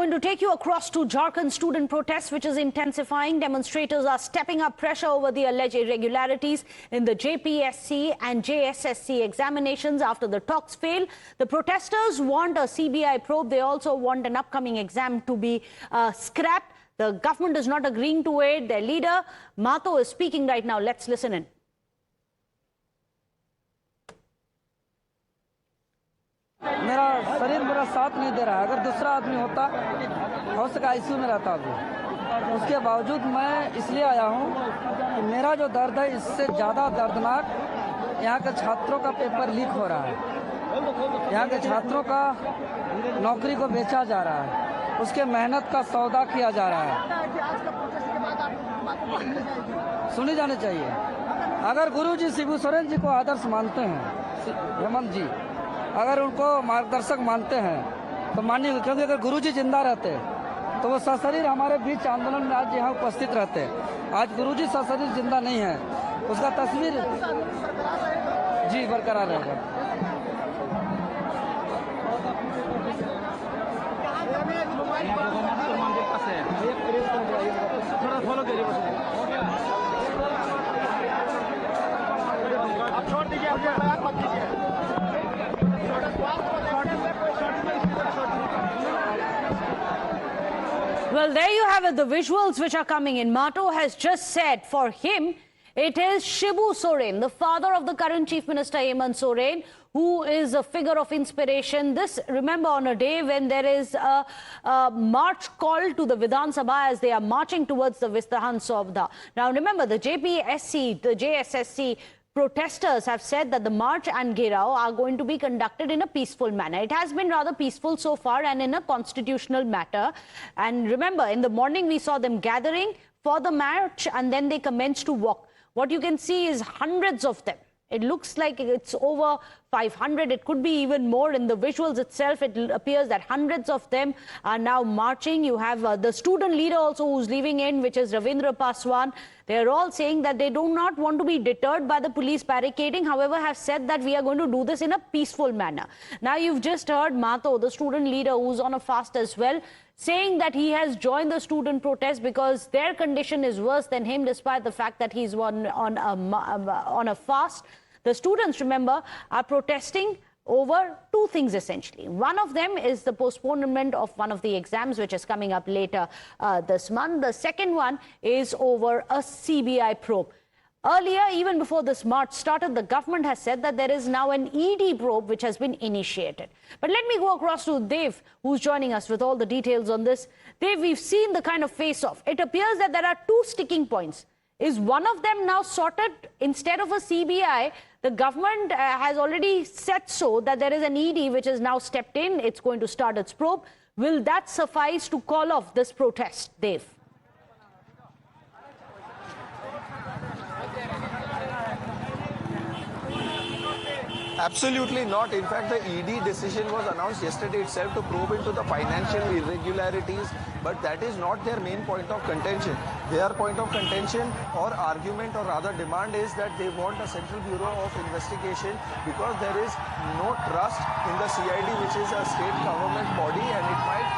going to take you across to Jharkhand student protests, which is intensifying. Demonstrators are stepping up pressure over the alleged irregularities in the JPSC and JSSC examinations after the talks failed. The protesters want a CBI probe. They also want an upcoming exam to be scrapped. The government is not agreeing to it. Their leader, Mato, is speaking right now. Let's listen in. मेरा शरीर मेरा साथ नहीं दे रहा है। अगर दूसरा आदमी होता हो सके आईसीयू में रहता अभी। उसके बावजूद मैं इसलिए आया हूँ कि मेरा जो दर्द है इससे ज़्यादा दर्दनाक यहाँ के छात्रों का पेपर लीक हो रहा है। यहाँ के छात्रों का नौकरी को बेचा जा रहा है, उसके मेहनत का सौदा किया जा रहा है। सुनी जानी चाहिए। अगर गुरुजी शिबू सोरेन जी को आदर्श मानते हैं, हेमंत जी अगर उनको मार्गदर्शक मानते हैं तो मानिए, क्योंकि अगर गुरुजी जिंदा रहते तो वो सशरीर हमारे बीच आंदोलन में आज यहाँ उपस्थित रहते। आज गुरुजी सशरीर जिंदा नहीं है, उसका तस्वीर जी बरकरार रहेगा। Well, there you have it, the visuals which are coming in. Mato has just said for him, it is Shibu Soren, the father of the current Chief Minister Hemant Soren, who is a figure of inspiration. This, remember, on a day when there is a march call to the Vidhan Sabha as they are marching towards the Vidhan Sabha. Now, remember, the JPSC, the JSSC protesters have said that the march and Gherav are going to be conducted in a peaceful manner. It has been rather peaceful so far and in a constitutional matter. And remember, in the morning we saw them gathering for the march and then they commenced to walk. What you can see is hundreds of them. It looks like it's over 500. It could be even more. In the visuals itself, it appears that hundreds of them are now marching. You have the student leader also who's leaving in, which is Ravindra Paswan. They're all saying that they do not want to be deterred by the police barricading. However, have said that we are going to do this in a peaceful manner. Now, you've just heard Mato, the student leader who's on a fast as well, saying that he has joined the student protest because their condition is worse than him, despite the fact that he's on a fast. The students, remember, are protesting over two things essentially. One of them is the postponement of one of the exams, which is coming up later this month. The second one is over a CBI probe. Earlier, even before this march started, the government has said that there is now an ED probe which has been initiated. But let me go across to Dev, who's joining us with all the details on this. Dev, we've seen the kind of face-off. It appears that there are two sticking points. Is one of them now sorted? Instead of a CBI, the government has already said so that there is an ED which has now stepped in. It's going to start its probe. Will that suffice to call off this protest, Dev? Absolutely not. In fact, the ED decision was announced yesterday itself to probe into the financial irregularities, but that is not their main point of contention. Their point of contention or argument or rather demand is that they want a Central Bureau of Investigation because there is no trust in the CID, which is a state government body, and it might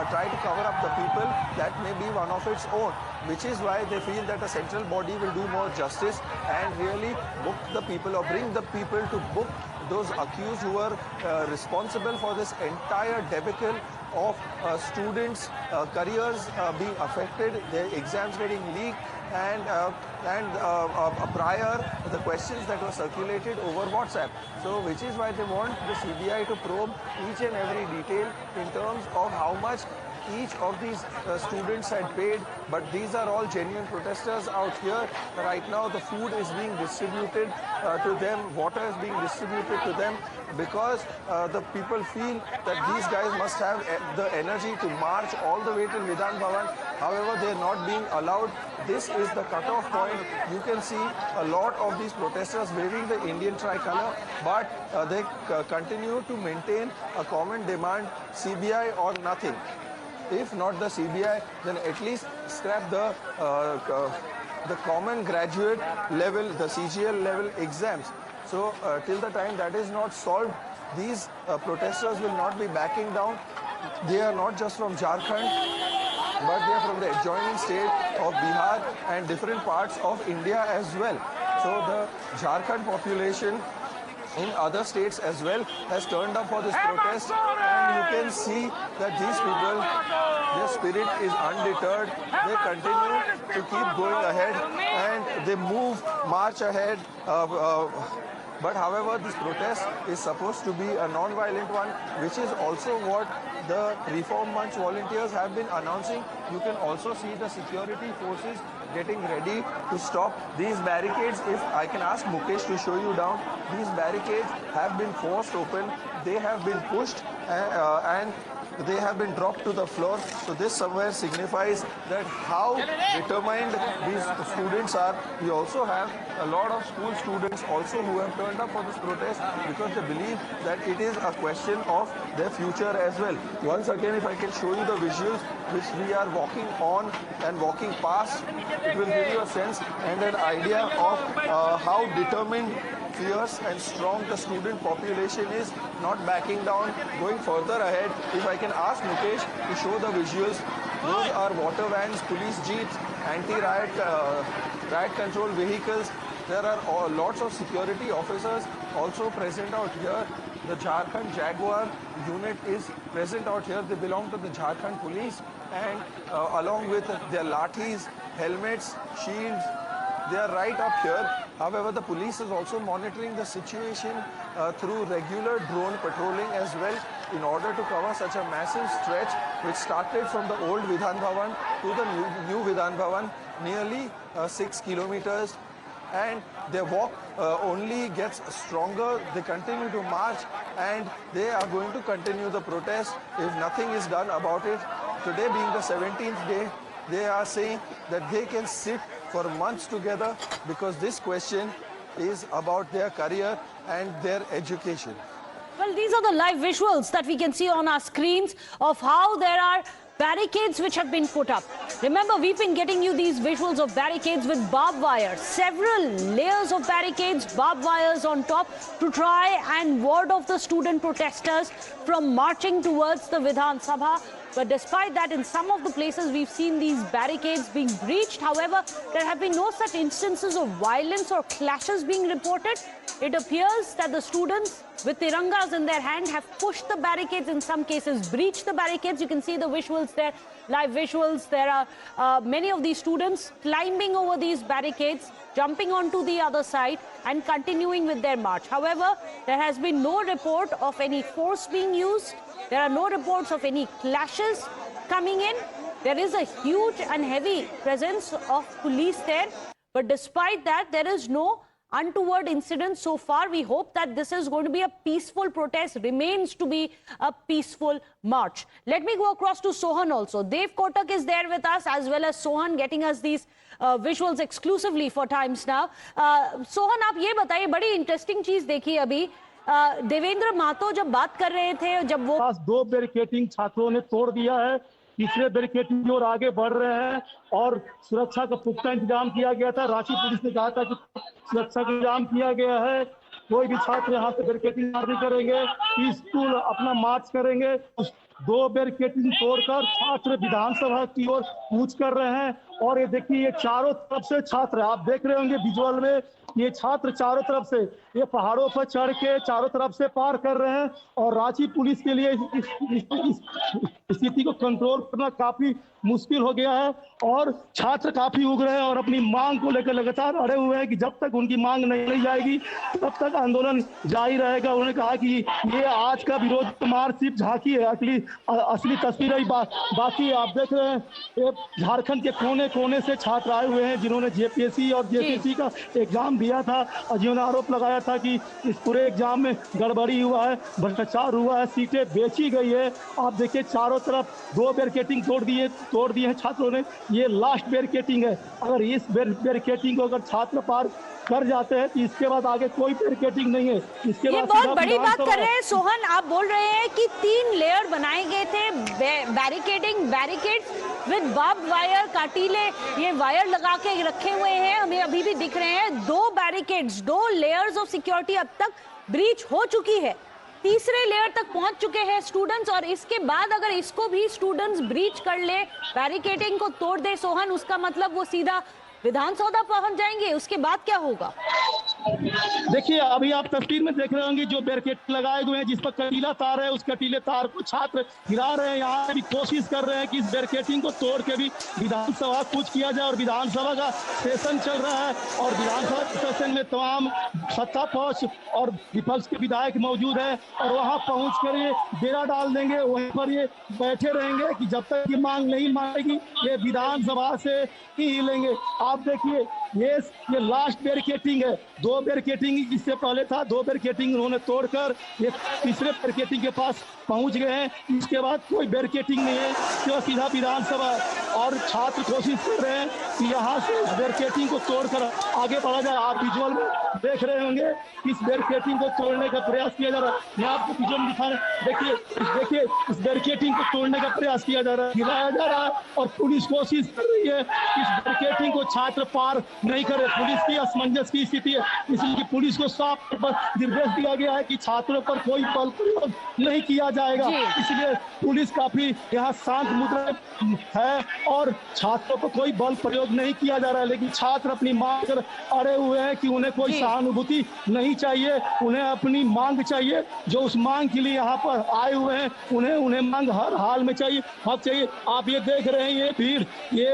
try to cover up the people that may be one of its own, which is why they feel that a central body will do more justice and really book the people or bring the people to book those accused who were responsible for this entire debacle of students' careers being affected, their exams getting leaked, and prior the questions that were circulated over WhatsApp. So, which is why they want the CBI to probe each and every detail in terms of how much each of these students had paid. But these are all genuine protesters out here. Right now the food is being distributed to them, water is being distributed to them, because the people feel that these guys must have the energy to march all the way to Vidhan Bhavan. However, they are not being allowed. This is the cutoff point. You can see a lot of these protesters waving the Indian tricolour, but they continue to maintain a common demand: CBI or nothing. If not the CBI, then at least scrap the common graduate level, the CGL level exams. So till the time that is not solved, these protesters will not be backing down. they are not just from Jharkhand, but they are from the adjoining state of Bihar and different parts of India as well. So the Jharkhand population in other states as well has turned up for this protest, and you can see that these people, their spirit is undeterred. They continue to keep going ahead and they march ahead. But however, this protest is supposed to be a non-violent one, which is also what the Reform Manch volunteers have been announcing. You can also see the security forces getting ready to stop these barricades. If I can ask Mukesh to show you down, these barricades have been forced open, they have been pushed and they have been dropped to the floor. So this somewhere signifies that how determined these students are. We also have a lot of school students also who have turned up for this protest because they believe that it is a question of their future as well. Once again, if I can show you the visuals which we are walking on and walking past, it will give you a sense and an idea of how determined, fierce and strong the student population is, not backing down, going further ahead. If I can ask Mukesh to show the visuals, those are water vans, police jeeps, anti-riot riot control vehicles. There are lots of security officers also present out here. The Jharkhand Jaguar unit is present out here. They belong to the Jharkhand police, and along with their lathis, helmets, shields, they are right up here. However, the police is also monitoring the situation through regular drone patrolling as well in order to cover such a massive stretch which started from the old Vidhan Bhavan to the new Vidhan Bhavan, nearly 6 kilometers. And their walk only gets stronger. They continue to march and they are going to continue the protest if nothing is done about it. Today being the 17th day, they are saying that they can sit for months together because this question is about their career and their education. Well, these are the live visuals that we can see on our screens of how there are barricades which have been put up. Remember, we've been getting you these visuals of barricades with barbed wire. Several layers of barricades, barbed wires on top to try and ward off the student protesters from marching towards the Vidhan Sabha. But despite that, in some of the places, we've seen these barricades being breached. However, there have been no such instances of violence or clashes being reported. It appears that the students with tirangas in their hand have pushed the barricades, in some cases breached the barricades. You can see the visuals there, live visuals. There are many of these students climbing over these barricades, jumping onto the other side and continuing with their march. However, there has been no report of any force being used. There are no reports of any clashes coming in. There is a huge and heavy presence of police there. But despite that, there is no untoward incident so far. We hope that this is going to be a peaceful protest, remains to be a peaceful march. Let me go across to Sohan also. Dev Kotak is there with us, as well as Sohan getting us these visuals exclusively for Times Now. Sohan, आप ये बताइए, बड़ी interesting चीज देखी अभी देवेंद्र महतो जब बात कर रहे थे, जब वो पास 2 बैरिकेडिंग छात्रों ने तोड़ दिया है, तीसरे बैरिकेडिंग की ओर आगे बढ़ रहे हैं और सुरक्षा का पुख्ता इंतजाम किया गया था। रांची पुलिस ने कहा था कि सुरक्षा का इंतजाम किया गया है, कोई भी छात्र यहाँ पे बैरिकेडिंग नहीं करेंगे, पीसफुल अपना मार्च करेंगे। 2 बैरिकेडिंग तोड़कर छात्र विधानसभा की ओर कूच कर रहे हैं और ये देखिए, ये चारों तरफ से छात्र, आप देख रहे होंगे विजुअल में, ये छात्र चारों तरफ से ये पहाड़ों पर चढ़ के चारों तरफ से पार कर रहे हैं और रांची पुलिस के लिए इस स्थिति को कंट्रोल करना काफी मुश्किल हो गया है और छात्र काफी उग रहे हैं और अपनी मांग को लेकर लगातार अड़े हुए हैं कि जब तक उनकी मांग नहीं जाएगी तब तक आंदोलन जारी रहेगा। उन्होंने कहा कि ये आज का विरोध मार्च सिर्फ झांकी है, असली तस्वीर ही बाकी है। आप देख रहे हैं झारखंड के कोने कोने से छात्र आए हुए हैं जिन्होंने जेपीएससी और जेपीएससी का एग्जाम दिया था और जिन्होंने आरोप लगाया था कि इस पूरे एग्जाम में गड़बड़ी हुआ है, भ्रष्टाचार हुआ है, सीटें बेची गई है। आप देखिए चारों तरफ 2 बैरिकेडिंग तोड़ दिए हैं छात्रों ने। ये लास्ट बैरिकेडिंग है। अगर इस बैरिकेडिंग को अगर छात्र पार कर जाते हैं तो इसके बाद आगे कोई बैरिकेडिंग नहीं है। इसके बाद बहुत बड़ी बात कर रहे हैं सोहन, आप बोल रहे हैं कि 3 लेयर बनाए गए थे बैरिकेड्स विद बार्ब वायर, काटीले ये वायर लगा के रखे हुए हैं, हमें अभी भी दिख रहे हैं। 2 बैरिकेड्स, 2 लेयर्स ऑफ सिक्योरिटी अब तक ब्रीच हो चुकी है। तीसरे लेयर तक पहुंच चुके हैं स्टूडेंट्स, और इसके बाद अगर इसको भी स्टूडेंट्स ब्रीच कर ले, बैरिकेडिंग को तोड़ दे सोहन, उसका मतलब वो सीधा विधानसौधा पहुंच जाएंगे। उसके बाद क्या होगा? देखिए, अभी आप तस्वीर में देख रहे होंगे जो बैरिकेड लगाए हुए हैं, जिस पर कटीला तार है, उस कटीले तार को छात्र गिरा रहे हैं। यहाँ भी कोशिश कर रहे हैं कि इस बैरिकेडिंग को तोड़ के भी विधानसभा कूच किया जाए। और विधानसभा का सेशन चल रहा है, और विधानसभा सेशन में तमाम सत्ता पक्ष और विपक्ष के विधायक मौजूद है, और वहाँ पहुँच कर ये डेरा डाल देंगे। वहीं पर ये बैठे रहेंगे कि जब तक ये मांग नहीं मानेगी ये विधानसभा से ही हिलेंगे। आप देखिए, ये लास्ट बैरिकेडिंग है। 2 बैरिकेडिंग इससे पहले था, 2 बैरिकेडिंग उन्होंने तोड़कर ये तीसरे बैरिकेडिंग के पास पहुंच गए हैं। इसके बाद कोई बैरिकेडिंग नहीं है, जो सीधा विधानसभा। और छात्र कोशिश कर रहे हैं कि यहाँ से इस बैरिकेडिंग को तोड़कर आगे बढ़ा जाए। आप विजुअल में देख रहे होंगे इस बैरिकेडिंग को तोड़ने का प्रयास किया जा रहा है। मैं आपको विजुअल में दिखा रहा हूं, देखिए इस बैरिकेडिंग को तोड़ने का प्रयास किया जा रहा है, गिराया जा रहा है, और पुलिस कोशिश कर रही है इस बैरिकेडिंग को छात्र पार नहीं करे। पुलिस की असमंजस की स्थिति है, इसलिए पुलिस को साफ निर्देश दिया गया है कि छात्रों पर कोई बल प्रयोग नहीं किया जाएगा। इसलिए पुलिस काफी यहाँ शांत मुद्रा है और छात्रों पर कोई बल प्रयोग नहीं किया जा रहा है। लेकिन छात्र अपनी मांग पर अड़े हुए हैं कि उन्हें कोई सहानुभूति नहीं चाहिए, उन्हें अपनी मांग चाहिए। जो उस मांग के लिए यहाँ पर आए हुए हैं, उन्हें मांग हर हाल में चाहिए, हक चाहिए। आप ये देख रहे हैं, ये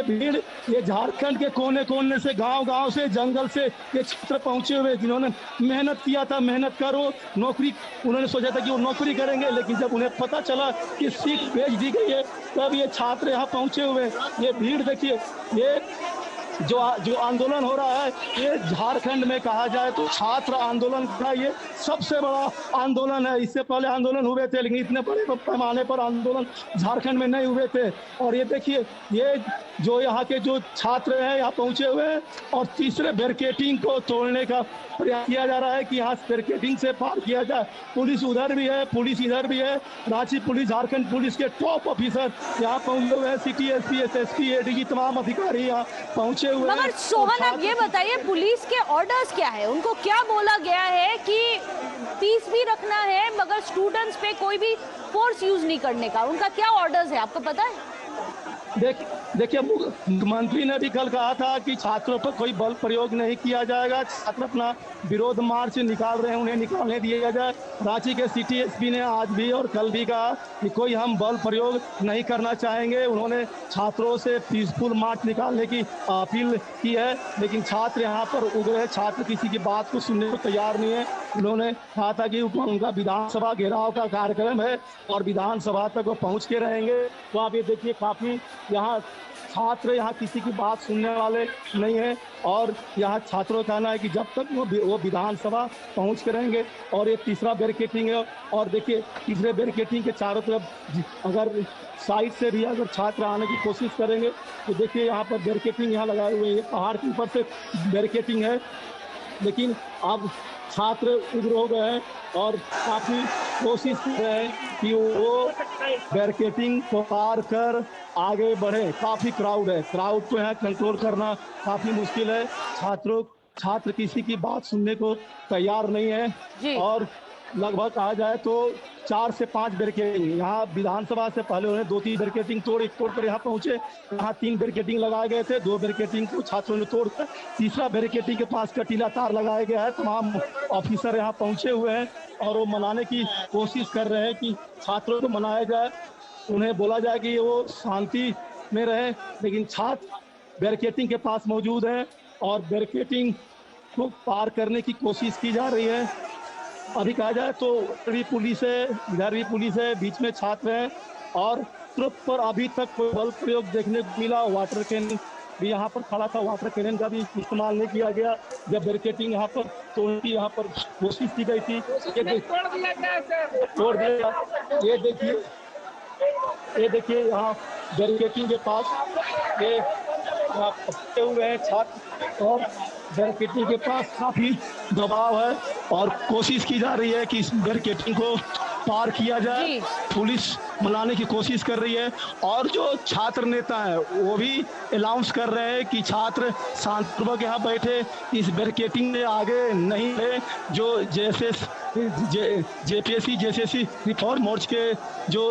भीड़ ये झारखंड के कोने कोने से, गांव से, जंगल से ये छात्र पहुंचे हुए, जिन्होंने मेहनत किया था, मेहनत करो नौकरी, उन्होंने सोचा था कि वो नौकरी करेंगे, लेकिन जब उन्हें पता चला कि सीट भेज दी गई है, तब ये छात्र यहाँ पहुंचे हुए। ये भीड़ देखिए, ये जो आंदोलन हो रहा है, ये झारखंड में कहा जाए तो छात्र आंदोलन का ये सबसे बड़ा आंदोलन है। इससे पहले आंदोलन हुए थे, लेकिन इतने बड़े पैमाने पर आंदोलन झारखंड में नहीं हुए थे। और ये देखिए, ये जो यहाँ के जो छात्र हैं यहाँ पहुंचे हुए हैं, और तीसरे बैरिकेडिंग को तोड़ने का प्रयास किया जा रहा है कि यहाँ बैरिकेडिंग से पार किया जाए। पुलिस उधर भी है, पुलिस इधर भी है। रांची पुलिस, झारखंड पुलिस के टॉप ऑफिसर यहाँ पहुंचे हुए हैं। सिटी एसपी, एसएसपी, एडीजी, तमाम अधिकारी यहाँ पहुंचे। मगर सोहन, आप ये बताइए, पुलिस के ऑर्डर्स क्या है? उनको क्या बोला गया है कि पीस भी रखना है, मगर स्टूडेंट्स पे कोई भी फोर्स यूज नहीं करने का? उनका क्या ऑर्डर्स है, आपको पता है? देखिए, मुख्यमंत्री ने भी कल कहा था कि छात्रों पर कोई बल प्रयोग नहीं किया जाएगा। छात्र अपना विरोध मार्च निकाल रहे हैं, उन्हें निकालने दिया जाए। रांची के सिटी एसपी ने आज भी और कल भी कहा कि कोई हम बल प्रयोग नहीं करना चाहेंगे। उन्होंने छात्रों से पीसफुल मार्च निकालने की अपील की है, लेकिन छात्र यहाँ पर उग्र है। छात्र किसी की बात को सुनने को तैयार नहीं है। उन्होंने कहा था कि उनका विधानसभा घेराव का कार्यक्रम है और विधानसभा तक वो पहुँच के रहेंगे। तो आप ये देखिए, काफ़ी यहाँ छात्र यहाँ किसी की बात सुनने वाले नहीं है, और यहाँ छात्रों का कहना है कि जब तक वो विधानसभा पहुँच के रहेंगे। और ये तीसरा बैरिकेडिंग है, और देखिए तीसरे बैरिकेडिंग के चारों तरफ अगर साइड से भी अगर छात्र आने की कोशिश करेंगे तो देखिए यहाँ पर बैरिकेडिंग यहाँ लगाए हुए हैं। पहाड़ के ऊपर से बैरिकेडिंग है, लेकिन अब छात्र उग्र हो गए हैं और काफ़ी कोशिश कर रहे हैं कि वो बैरिकेडिंग को पार कर आगे बढ़े। काफ़ी क्राउड है, क्राउड को यहाँ कंट्रोल करना काफ़ी मुश्किल है। छात्र किसी की बात सुनने को तैयार नहीं है, और लगभग कहा जाए तो 4 से 5 बैरिकेडिंग यहाँ विधानसभा से पहले उन्हें 2-3 बैरिकेडिंग तोड़कर यहाँ पहुंचे। यहाँ 3 बैरिकेडिंग लगाए गए थे, 2 बैरिकेडिंग को छात्रों ने तोड़कर तीसरा बैरिकेडिंग के पास कटीला तार लगाया गया है। तमाम ऑफिसर यहाँ पहुंचे हुए हैं और वो मनाने की कोशिश कर रहे हैं कि छात्रों को मनाया जाए, उन्हें बोला जाए कि वो शांति में रहे। लेकिन छात्र बैरिकेडिंग के पास मौजूद हैं और बैरिकेडिंग को पार करने की कोशिश की जा रही है। अभी कहा जाए तो भी पुलिस है, इधर भी पुलिस है, बीच में छात्र हैं, और ट्रुप पर अभी तक कोई बल प्रयोग देखने को मिला। वाटर कैनन भी यहाँ पर खड़ा था, वाटर कैनन का भी इस्तेमाल नहीं किया गया जब बैरिकेडिंग यहाँ पर तोड़ने की यहाँ पर कोशिश की गई थी। तोड़ दिया। ये देखिए यहाँ बैरिकेडिंग के पास ये फंसे हुए हैं छात्र, और बैरिकेडिंग के पास काफी दबाव है और कोशिश की जा रही है कि इस बैरिकेडिंग को पार किया जाए। पुलिस मनाने की कोशिश कर रही है, और जो छात्र नेता है वो भी अनाउंस कर रहे हैं कि छात्र शांतिपूर्वक यहाँ बैठे, इस बैरिकेडिंग में आगे नहीं है। जो जैसे जेपीएससी जेसीसी रिफॉर्म मोर्च के जो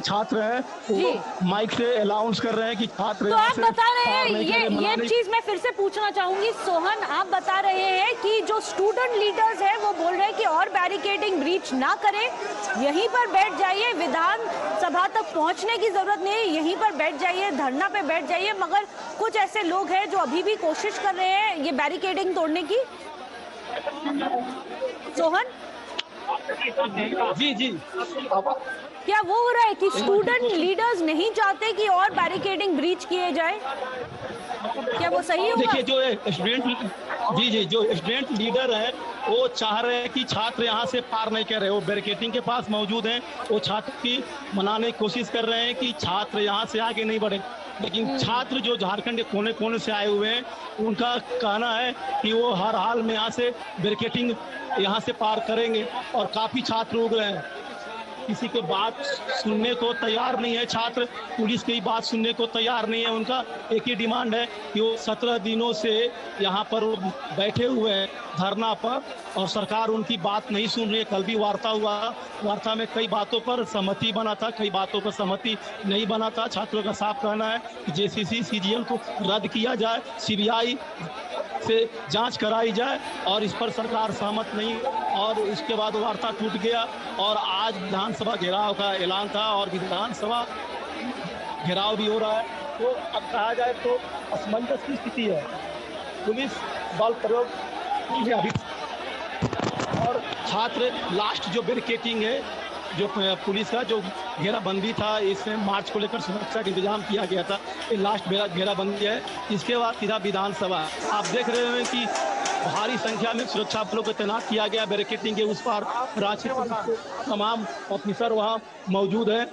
छात्र हैं वो माइक से अनाउंस कर रहे हैं कि छात्र तो आप बता रहे हैं ये चीज मैं फिर से पूछना चाहूंगी सोहन, आप बता रहे हैं कि जो स्टूडेंट लीडर्स हैं वो बोल रहे हैं कि और बैरिकेडिंग ब्रीच ना करें, यहीं पर बैठ जाइए, विधान सभा तक पहुंचने की जरूरत नहीं है, यहीं पर बैठ जाइए, धरना पे बैठ जाइए, मगर कुछ ऐसे लोग हैं जो अभी भी कोशिश कर रहे हैं ये बैरिकेडिंग तोड़ने की। सोहन जी क्या वो हो रहा है कि स्टूडेंट लीडर्स नहीं चाहते कि और बैरिकेडिंग ब्रीच किए जाए, क्या वो सही होगा? देखिए जो स्टूडेंट जो स्टूडेंट लीडर है वो चाह रहे हैं कि छात्र यहाँ से पार नहीं कर रहे, वो बैरिकेडिंग के पास मौजूद हैं, वो छात्र की मनाने की कोशिश कर रहे हैं कि छात्र यहाँ से आगे नहीं बढ़े, लेकिन छात्र जो झारखंड के कोने कोने से आए हुए हैं उनका कहना है कि वो हर हाल में यहाँ से बैरिकेडिंग यहाँ से पार करेंगे और काफी छात्र उग रहे हैं। किसी के बात सुनने को तैयार नहीं है छात्र, पुलिस की बात सुनने को तैयार नहीं है। उनका एक ही डिमांड है कि वो 17 दिनों से यहाँ पर बैठे हुए हैं धरना पर और सरकार उनकी बात नहीं सुन रही है। कल भी वार्ता हुआ, वार्ता में कई बातों पर सहमति बना था, कई बातों पर सहमति नहीं बना था। छात्रों का साफ कहना है कि जेसीसी सीजीएल को रद्द किया जाए, सीबीआई से जांच कराई जाए और इस पर सरकार सहमत नहीं, और उसके बाद वार्ता टूट गया और आज विधानसभा घेराव का ऐलान था और विधानसभा घेराव भी हो रहा है। तो अब कहा जाए तो असमंजस की स्थिति है, पुलिस बल प्रयोग की अभी और छात्र लास्ट जो बैरिकेडिंग है, जो पुलिस का जो घेराबंदी था, इसमें मार्च को लेकर सुरक्षा का इंतजाम किया गया था, ये लास्ट घेराबंदी है। इसके बाद सीधा विधानसभा आप देख रहे हैं कि भारी संख्या में सुरक्षा बलों को तैनात किया गया। बैरिकेडिंग के उस पार रांची पुलिस के तमाम ऑफिसर वहां मौजूद हैं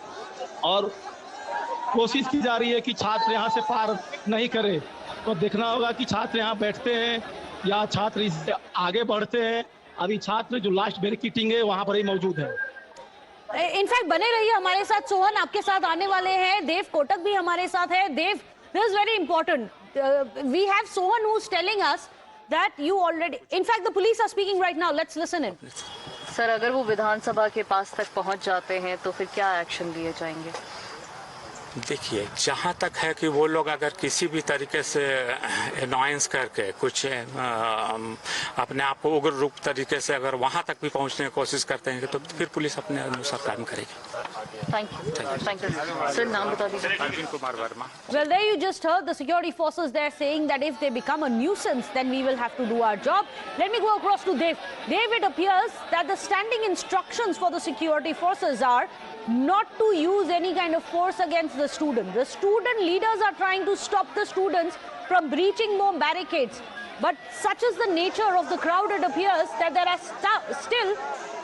और कोशिश की जा रही है कि छात्र यहां से पार नहीं करे। तो देखना होगा कि छात्र यहां बैठते हैं या छात्र इससे आगे बढ़ते हैं। अभी छात्र जो लास्ट बैरिकेडिंग है वहां पर ही मौजूद है। इनफैक्ट बने रहिए हमारे साथ, सोहन आपके साथ आने वाले हैं, देव कोटक भी हमारे साथ है। Dev, this is very important, we have Sohan who is telling us that you already, in fact the police are speaking right now, let's listen in. Sir, अगर वो विधानसभा के पास तक पहुंच जाते हैं तो फिर क्या एक्शन लिए जाएंगे? देखिए, जहाँ तक है कि वो लोग अगर किसी भी तरीके से अनॉयंस करके कुछ अपने आप को उग्र रूप तरीके से अगर वहाँ तक भी पहुँचने की कोशिश करते हैं तो फिर पुलिस अपने अनुसार काम करेगी। Thank you sir. नाम बता दीजिए। Arjun Kumar Verma. Well, there you just heard the security forces there saying that if they become a nuisance, then we will have to do our job. Let me go across to Dev. Dev, it appears that the standing instructions for the security forces are not to use any kind of force against the student. The student leaders are trying to stop the students from breaching more barricades. But such is the nature of the crowd, it appears that there are still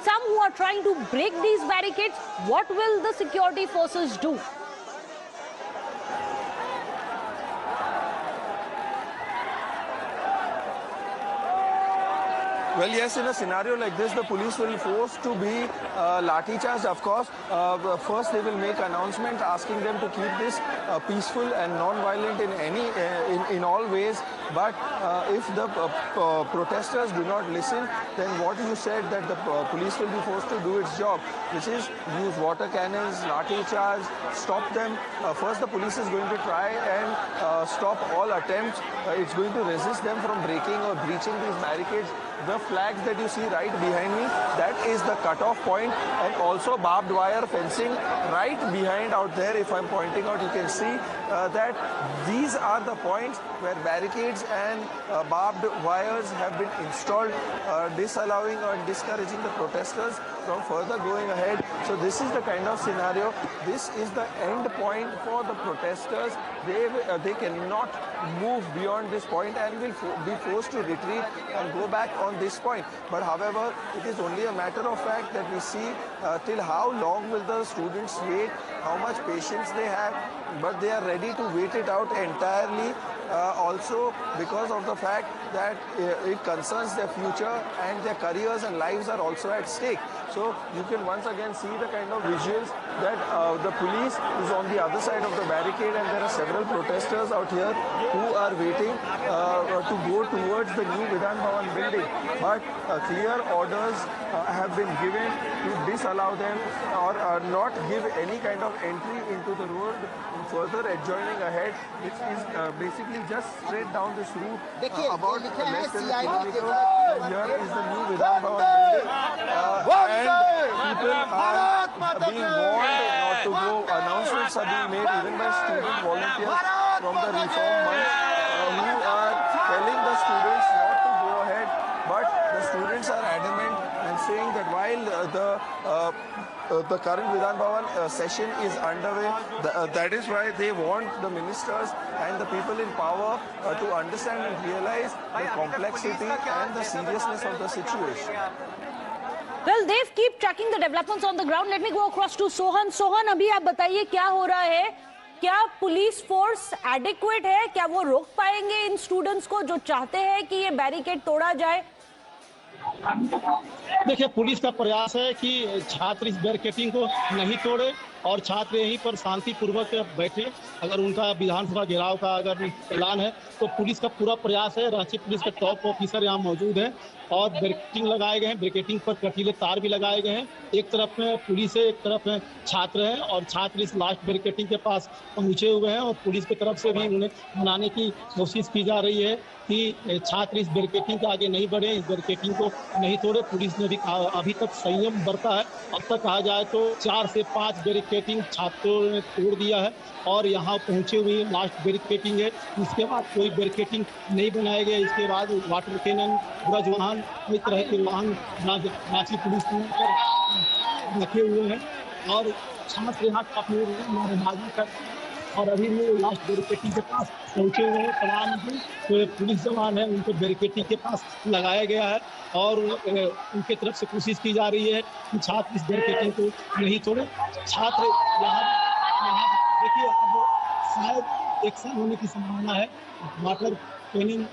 some who are trying to break these barricades. What will the security forces do? Well, yes, in a scenario like this, the police will force to be lathi charged, of course. First, they will make announcement asking them to keep this peaceful and non-violent in all ways. But if the protesters do not listen, then what you said, that the police will be forced to do its job, which is use water cannons, lathi charge, stop them. First, the police is going to try and stop all attempts. It's going to resist them from breaking or breaching these barricades. The flags that you see right behind me, that is the cutoff point, and also barbed wire fencing right behind out there. If I'm pointing out, you can see that these are the points where barricades and barbed wires have been installed, disallowing or discouraging the protesters from further going ahead. So this is the kind of scenario. This is the end point for the protesters. They cannot move beyond this point and will be forced to retreat and go back on this point. But however, it is only a matter of fact that we see till how long will the students wait, how much patience they have, but they are ready to wait it out entirely. Also because of the fact that it concerns their future and their careers and lives are also at stake. So you can once again see the kind of visuals that the police is on the other side of the barricade, and there are several protesters out here who are waiting to go towards the new Vidhan Bhavan building. But clear orders have been given to disallow them or not give any kind of entry into the road further adjoining ahead, which is basically just straight down this route about less than a kilometer. And here is the new Vidhan Bhavan building, and people are being warned not to go. Announcements are being made even by student volunteers from the Reform Month who are telling the students not to go ahead, but the students are adamant and saying that while the current Vidhan Bhavan session is underway, that is why they want the ministers and the people in power to understand and realize the complexity and the seriousness of the situation. Well, Dev, keep tracking the developments on the ground. Let me go across to Sohan. Sohan, अभी आप बताइए क्या हो रहा है? क्या police force adequate है? क्या वो रोक पाएंगे इन स्टूडेंट्स को जो चाहते हैं कि ये बैरिकेड तोड़ा जाए? देखिए, पुलिस का प्रयास है कि छात्र इस बैरिकेडिंग को नहीं तोड़े और छात्र यहीं पर शांतिपूर्वक बैठे। अगर उनका विधानसभा घेराव का अगर ऐलान है तो पुलिस का पूरा प्रयास है। रांची पुलिस के टॉप ऑफिसर यहाँ मौजूद हैं और बैरिकेडिंग लगाए गए हैं। बैरिकेडिंग पर कटीले तार भी लगाए गए हैं। एक तरफ में पुलिस है, एक तरफ में छात्र हैं और छात्र इस लास्ट बैरिकेडिंग के पास पहुंचे हुए हैं और पुलिस की तरफ से भी उन्हें मनाने की कोशिश की जा रही है कि छात्र इस बैरिकेडिंग के आगे नहीं बढ़े, इस बैरिकेडिंग को नहीं तोड़े। पुलिस ने भी अभी तक संयम बरता है। अब तक कहा जाए तो 4 से 5 बैरिकेडिंग छात्रों ने तोड़ दिया है और यहाँ पहुंचे हुए लास्ट बैरिकेडिंग है। इसके बाद कोई बैरिकेडिंग नहीं बनाए गए। इसके बाद वाटर कैनन, ब्रज वाहन, कई तरह के वाहन रांची पुलिस ने रखे हुए हैं और छात्र यहाँ काफी नारेबाजी कर और अभी भी लास्ट बैरिकेडिंग के पास पहुंचे हुए हैं। तमाम जो पुलिस जवान है उनको बैरिकेडिंग के पास लगाया गया है और उनके तरफ से कोशिश की जा रही है कि छात्र इस बैरिकेडिंग को नहीं तोड़े। छात्र यहाँ देखिए, अब शायद एक्शन होने की संभावना है। वाटर कैनिंग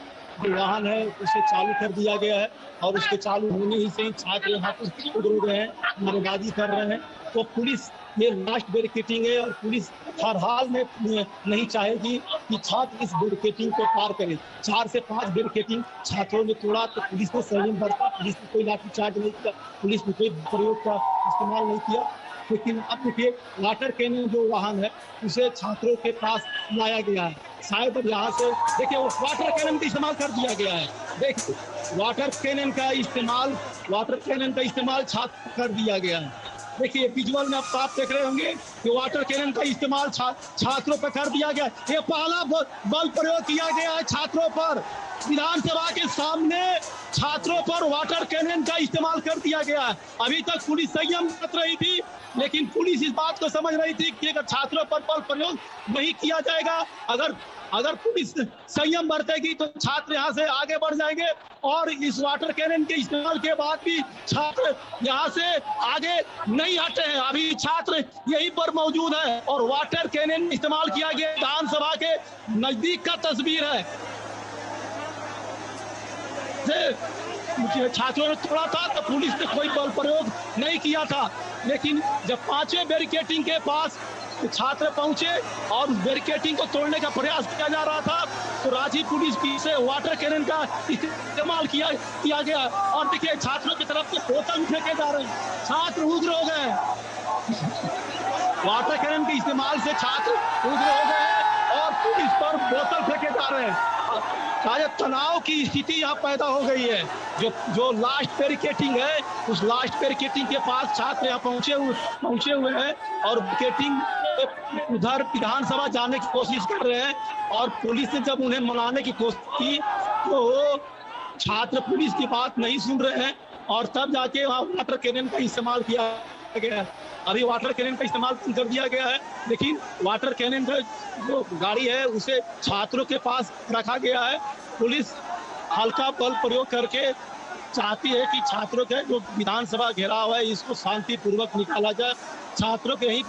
जो वाहन है उसे चालू कर दिया गया है और उसके चालू होने ही से ही छात्र यहाँ पर उड़ रहे हैं, नारेबाजी कर रहे हैं। तो पुलिस ये लास्ट बैरिकेडिंग है और पुलिस हर हाल में नहीं चाहेगी कि छात्र इस बैरिकेडिंग को पार करें। 4 से 5 बैरिकेडिंग छात्रों ने तोड़ा तो पुलिस ने संयम बरता। पुलिस ने कोई लाठीचार्ज नहीं किया, पुलिस ने कोई प्रयोग का इस्तेमाल नहीं किया। लेकिन अब देखिए, वाटर कैनन जो वाहन है उसे छात्रों के पास लाया गया है। शायद अब यहाँ से देखिए वो वाटर कैनन का इस्तेमाल कर दिया गया है। देखिए, वाटर कैनन का इस्तेमाल छात्र कर दिया गया है। देखिए विजुअल में आप देख रहे होंगे कि वाटर कैनन का इस्तेमाल छात्रों पर कर दिया गया। ये पहला बल प्रयोग किया गया है छात्रों पर। विधानसभा के सामने छात्रों पर वाटर कैनन का इस्तेमाल कर दिया गया है। अभी तक पुलिस संयम बरत रही थी, लेकिन पुलिस इस बात को समझ रही थी कि अगर छात्रों पर बल प्रयोग नहीं किया जाएगा, अगर पुलिस संयम बरतेगी तो छात्र यहाँ से आगे बढ़ जाएंगे और इस वाटर कैनन के इस्तेमाल के बाद भी छात्र यहाँ से आगे नहीं हटे हैं। अभी छात्र यहीं पर मौजूद है और वाटर कैनन इस्तेमाल किया गया। विधानसभा के नजदीक का तस्वीर है। छात्रों ने तोड़ा था तो पुलिस ने कोई बल प्रयोग नहीं किया था, लेकिन जब 5वें बैरिकेडिंग के पास छात्र पहुंचे और बैरिकेडिंग को तोड़ने का प्रयास किया जा रहा था तो रांची पुलिस की से वाटर कैनन का इस्तेमाल किया गया और देखिए छात्रों की तरफ से बोतल फेंके जा रहे हैं। छात्र उग्र हो गए। वाटर कैनन के इस्तेमाल से छात्र उग्र हो गए और पुलिस पर बोतल फेंके जा रहे हैं। शायद तनाव की स्थिति यहाँ पैदा हो गई है। जो लास्ट बैरिकेडिंग है उस लास्ट बैरिकेडिंग के पास छात्र यहाँ पहुंचे हुए हैं और बैरिकेडिंग उधर विधानसभा जाने की कोशिश कर रहे हैं और पुलिस ने जब उन्हें मनाने की कोशिश की तो छात्र पुलिस की बात नहीं सुन रहे हैं और तब जाके वहाँ वाटर कैनन का इस्तेमाल किया गया। अभी वाटर कैनन का इस्तेमाल कर दिया गया है, लेकिन वाटर कैनन का जो गाड़ी है उसे छात्रों के पास रखा गया है। पुलिस हल्का बल प्रयोग करके चाहती है कि छात्रों के जो विधानसभा घेराव है इसको शांतिपूर्वक निकाला जाए। छात्रों के यहीं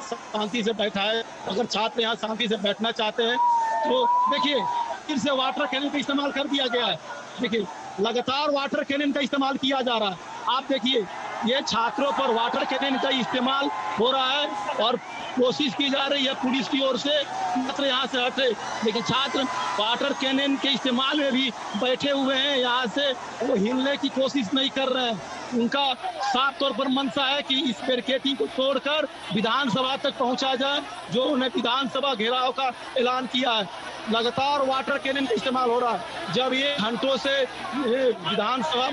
शांति से बैठा है। अगर छात्र यहाँ शांति से बैठना चाहते हैं तो देखिए फिर से वाटर कैनन का इस्तेमाल कर दिया गया है। देखिए लगातार वाटर कैनन का इस्तेमाल किया जा रहा है। आप देखिए ये छात्रों पर वाटर कैनन का इस्तेमाल हो रहा है और कोशिश की जा रही है पुलिस की ओर से छात्र यहाँ से हटे, लेकिन छात्र वाटर कैनन के इस्तेमाल में भी बैठे हुए हैं। यहाँ से वो हिलने की कोशिश नहीं कर रहे हैं। उनका साफ तौर पर मंशा है कि इस बैरिकेडिंग को तोड़कर विधानसभा तक पहुंचा जाए, जो उन्हें विधानसभा घेराव का ऐलान किया है। लगातार वाटर कैनन का इस्तेमाल हो रहा है। जब ये घंटों से विधानसभा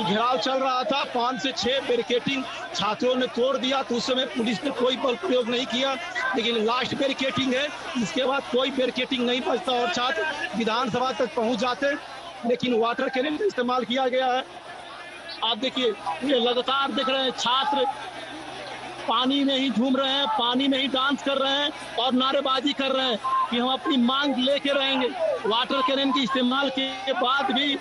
घेराव चल रहा था, 5 से 6 बैरिकेडिंग छात्रों ने तोड़ दिया, तो उस समय पुलिस ने कोई बल प्रयोग नहीं किया। लेकिन लास्ट बैरिकेडिंग है, इसके बाद कोई बैरिकेडिंग नहीं बचता और छात्र विधानसभा तक पहुंच जाते, लेकिन वाटर कैनन का इस्तेमाल किया गया है। आप देखिए, ये लगातार देख रहे हैं छात्र पानी में ही झूम रहे हैं, पानी में ही डांस कर रहे हैं और नारेबाजी कर रहे हैं कि हम अपनी मांग लेके रहेंगे। वाटर कैनन के इस्तेमाल के बाद भी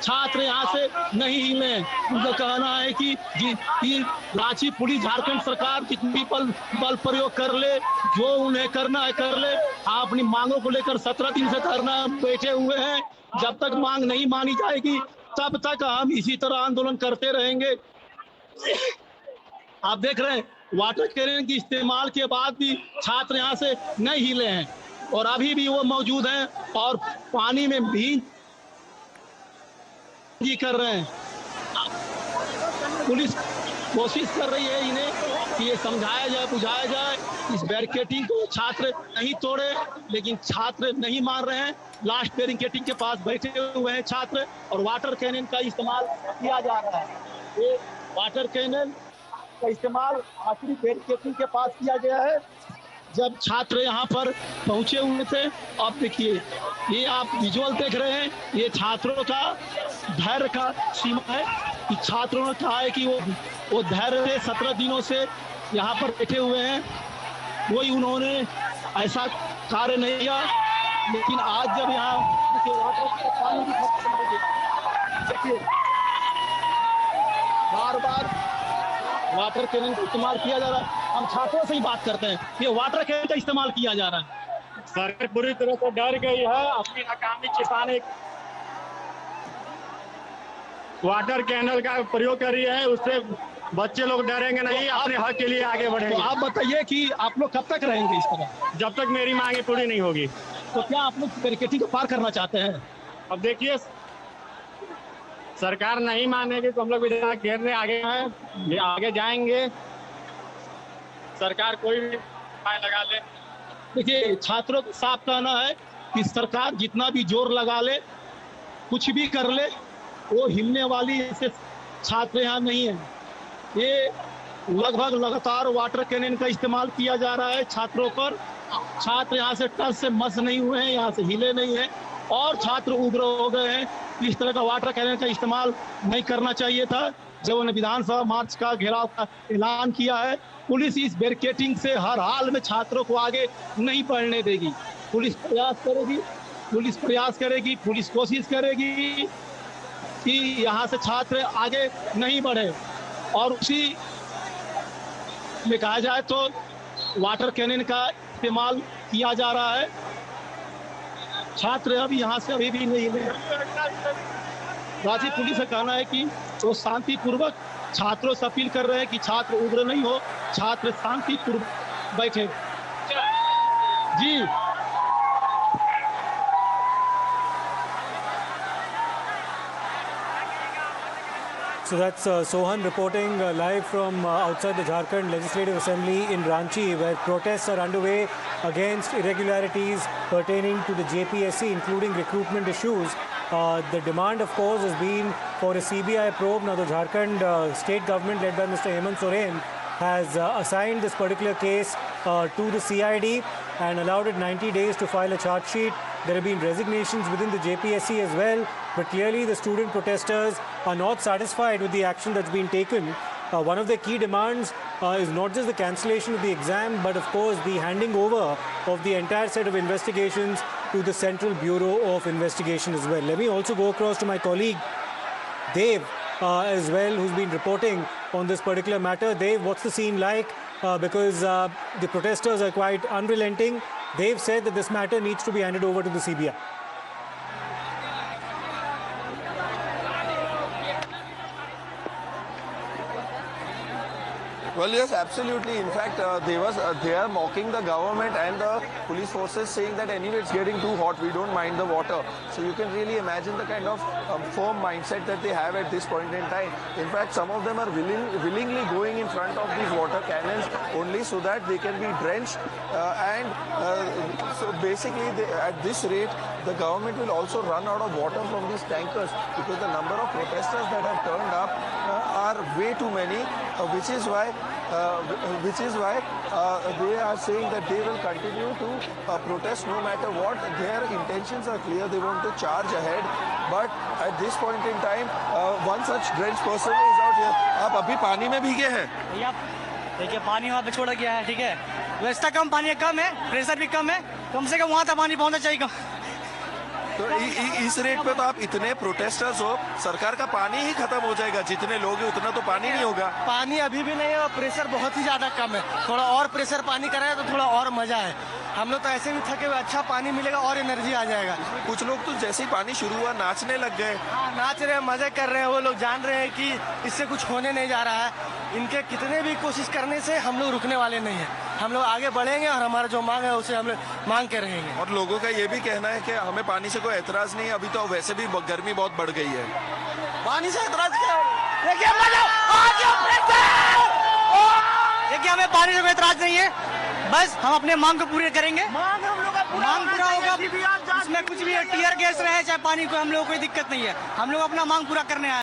छात्र यहाँ से नहीं हिले। उनका कहना है कि रांची पुलिस, झारखंड सरकार जितनी बल प्रयोग कर ले, जो उन्हें करना है कर ले। आप अपनी मांगों को लेकर 17 दिन से धरना बैठे हुए हैं। जब तक मांग नहीं मानी जाएगी तब तक हम इसी तरह आंदोलन करते रहेंगे। आप देख रहे हैं वाटर कैनन के इस्तेमाल के बाद भी छात्र यहाँ से नहीं हिले हैं और अभी भी वो मौजूद हैं और पानी में भी कर रहे हैं। पुलिस कोशिश कर रही है इन्हें कि ये समझाया जाए, बुझाया जाए, इस बैरिकेडिंग को छात्र नहीं तोड़े, लेकिन छात्र नहीं मान रहे हैं। लास्ट बैरिकेडिंग के पास बैठे हुए हैं छात्र और वाटर कैनन का इस्तेमाल किया जा रहा है। ये वाटर कैनन का इस्तेमाल आखिरी बैरिकेडिंग के पास किया गया है जब छात्र यहाँ पर पहुंचे हुए थे। आप देखिए, ये आप विजुअल देख रहे हैं, ये छात्रों का धैर्य का सीमा है कि छात्रों ने कहा है कि वो धैर्य से 17 दिनों से यहाँ पर बैठे हुए हैं, कोई उन्होंने ऐसा कार्य नहीं किया। लेकिन आज जब यहाँ पानी भी खत्म हो गया, देखिए बार बार वाटर कैनन का इस्तेमाल किया जा रहा है। हम छात्रों से ही बात करते हैं, ये वाटर कैनन का इस्तेमाल किया जा रहा है। सरकार पूरी तरह से डर गई है, अपनी नाकामी छिपाने वाटर कैनल का प्रयोग कर रही है, उससे बच्चे लोग डरेंगे नहीं, अपने हक के लिए आगे बढ़ेंगे। तो आप बताइए कि आप लोग कब तक रहेंगे इस तरह? जब तक मेरी मांगे पूरी नहीं होगी। तो क्या आप लोग बैरिकेडिंग को पार करना चाहते हैं? अब देखिए, सरकार नहीं मानेगी तो हम लोग विधायक घेरने आगे हैं, ये आगे जाएंगे, सरकार कोई भी उपाय लगा ले। देखिए, छात्रों का साफ कहना है कि सरकार जितना भी जोर लगा ले, कुछ भी कर ले, वो हिलने वाली ऐसे छात्र यहाँ नहीं है। ये लगभग लगातार वाटर कैनन का इस्तेमाल किया जा रहा है छात्रों पर। छात्र यहाँ से टस से मस नहीं हुए हैं, यहाँ से हिले नहीं है और छात्र उग्र हो गए हैं। इस तरह का वाटर कैनन का इस्तेमाल नहीं करना चाहिए था जब उन्होंने विधानसभा मार्च का घेराव का ऐलान किया है। पुलिस इस बैरिकेडिंग से हर हाल में छात्रों को आगे नहीं बढ़ने देगी। पुलिस प्रयास करेगी, पुलिस कोशिश करेगी कि यहाँ से छात्र आगे नहीं बढ़े। और उसी में कहा जाए तो वाटर कैनन का इस्तेमाल किया जा रहा है। छात्र अभी यहाँ से अभी भी नहीं मिले। रांची पुलिस का कहना है कि वो शांतिपूर्वक छात्रों से अपील कर रहे हैं कि छात्र उग्र नहीं हो, छात्र शांतिपूर्वक बैठे। जी So that's Sohan reporting live from outside the Jharkhand Legislative Assembly in Ranchi, where protests are underway against irregularities pertaining to the JPSC, including recruitment issues. The demand, of course, has been for a CBI probe. Now, the Jharkhand state government, led by Mr. Hemant Soren, has assigned this particular case to the CID and allowed it 90 days to file a charge sheet. There have been resignations within the JPSC as well, but clearly the student protesters are not satisfied with the action that's been taken. One of their key demands is not just the cancellation of the exam, but of course the handing over of the entire set of investigations to the Central Bureau of Investigation as well. Let me also go across to my colleague Dev as well, who's been reporting on this particular matter. Dev, what's the scene like? Because the protesters are quite unrelenting. They've said that this matter needs to be handed over to the CBI. Well, yes, absolutely. In fact, they are mocking the government and the police forces, saying that anyway it's getting too hot, we don't mind the water. So you can really imagine the kind of firm mindset that they have at this point in time. In fact, some of them are willingly going in front of these water cannons only so that they can be drenched. So basically, at this rate, the government will also run out of water from these tankers, because the number of protesters that have turned up are way too many, which is why they are saying that they will continue to protest no matter what. Their intentions are clear. They want to charge ahead, but at this point in time, one such drenched person is out here. आप अभी पानी में भीगे हैं? भैया देखिए, पानी वहाँ पे छोड़ा गया है, ठीक है, व्यवस्था कम, पानी कम है, प्रेशर भी कम है, कम से कम वहाँ तक पानी पहुँचना चाहिए। तो इस रेट पे तो आप इतने प्रोटेस्टर्स हो, सरकार का पानी ही खत्म हो जाएगा। जितने लोग हैं उतना तो पानी नहीं होगा। पानी अभी भी नहीं है और प्रेशर बहुत ही ज्यादा कम है। थोड़ा और प्रेशर पानी कराए तो थोड़ा और मजा है। हम लोग तो ऐसे भी थके हुए, अच्छा पानी मिलेगा और एनर्जी आ जाएगा। कुछ लोग तो जैसे ही पानी शुरू हुआ नाचने लग गए। हाँ, नाच रहे हैं, मजे कर रहे हैं। वो लोग जान रहे हैं कि इससे कुछ होने नहीं जा रहा है। इनके कितने भी कोशिश करने से हम लोग रुकने वाले नहीं है। हम लोग आगे बढ़ेंगे और हमारा जो मांग है उसे हम लोग मांग के रहेंगे। और लोगों का ये भी कहना है कि हमें पानी से कोई एतराज नहीं है। अभी तो वैसे भी गर्मी बहुत बढ़ गई है। पानी से एतराज क्या? देखिए हमें पानी से कोई एतराज नहीं है, बस हम अपने मांग को पूरे करेंगे। मांग पूरा होगा, इसमें कुछ भी टीयर गैस रहे चाहे पानी को, हम लोगों को कोई दिक्कत नहीं है। हम लोग अपना मांग पूरा करने आए।